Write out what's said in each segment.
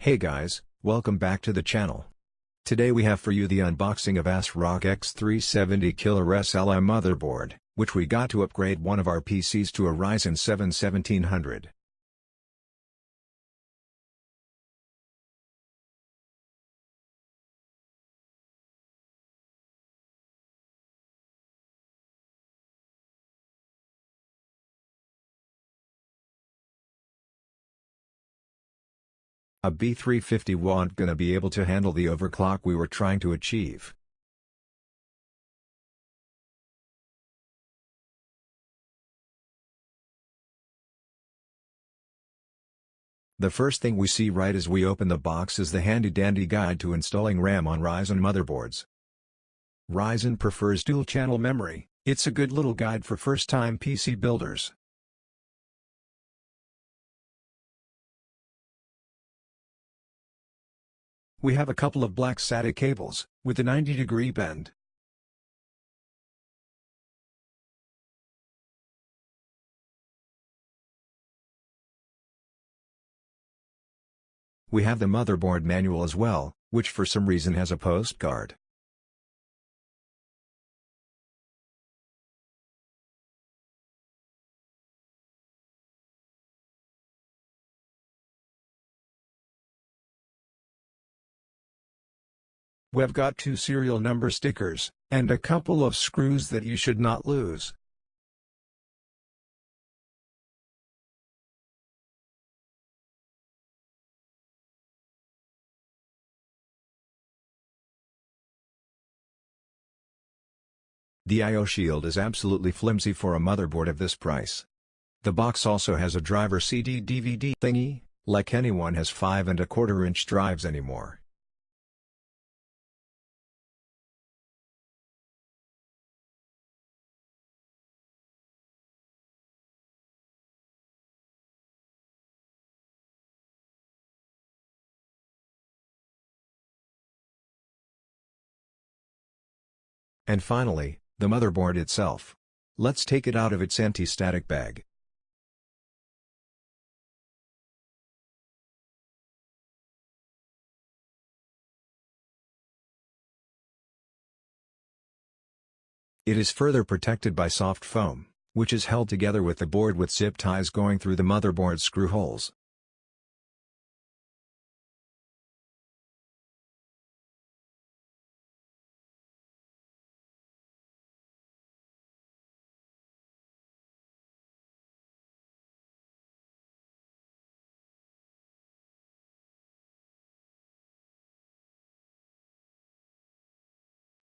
Hey guys, welcome back to the channel. Today we have for you the unboxing of Asrock X370 Killer SLI Motherboard, which we got to upgrade one of our PCs to a Ryzen 7 1700. A B350 wasn't gonna be able to handle the overclock we were trying to achieve. The first thing we see right as we open the box is the handy-dandy guide to installing RAM on Ryzen motherboards. Ryzen prefers dual-channel memory. It's a good little guide for first-time PC builders. We have a couple of black SATA cables, with a 90-degree bend. We have the motherboard manual as well, which for some reason has a postcard. We've got two serial number stickers, and a couple of screws that you should not lose. The I/O shield is absolutely flimsy for a motherboard of this price. The box also has a driver CD/DVD thingy, like anyone has 5¼ inch drives anymore. And finally, the motherboard itself. Let's take it out of its anti-static bag. It is further protected by soft foam, which is held together with the board with zip ties going through the motherboard screw holes.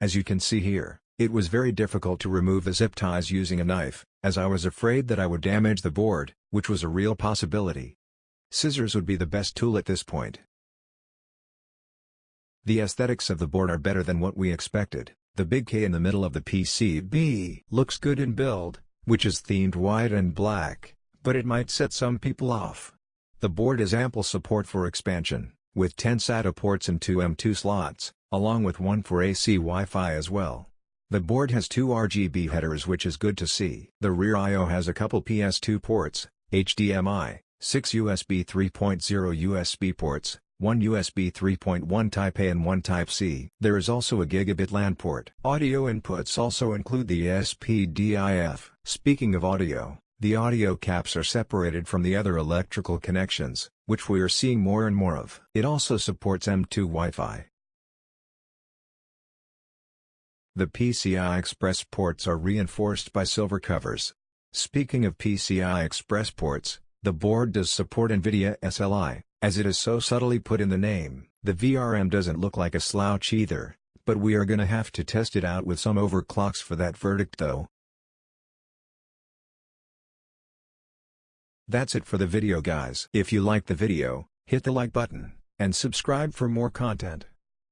As you can see here, it was very difficult to remove the zip ties using a knife, as I was afraid that I would damage the board, which was a real possibility. Scissors would be the best tool at this point. The aesthetics of the board are better than what we expected. The big K in the middle of the PCB looks good in build, which is themed white and black, but it might set some people off. The board has ample support for expansion, with 10 SATA ports and 2 M2 slots, along with one for AC Wi-Fi as well. The board has 2 RGB headers, which is good to see. The rear I/O has a couple PS2 ports, HDMI, 6 USB 3.0 USB ports, 1 USB 3.1 Type A and 1 Type C. There is also a gigabit LAN port. Audio inputs also include the SPDIF. Speaking of audio, the audio caps are separated from the other electrical connections, which we are seeing more and more of. It also supports M2 Wi-Fi. The PCI Express ports are reinforced by silver covers. Speaking of PCI Express ports, the board does support NVIDIA SLI, as it is so subtly put in the name. The VRM doesn't look like a slouch either, but we are gonna have to test it out with some overclocks for that verdict though. That's it for the video guys. If you liked the video, hit the like button, and subscribe for more content.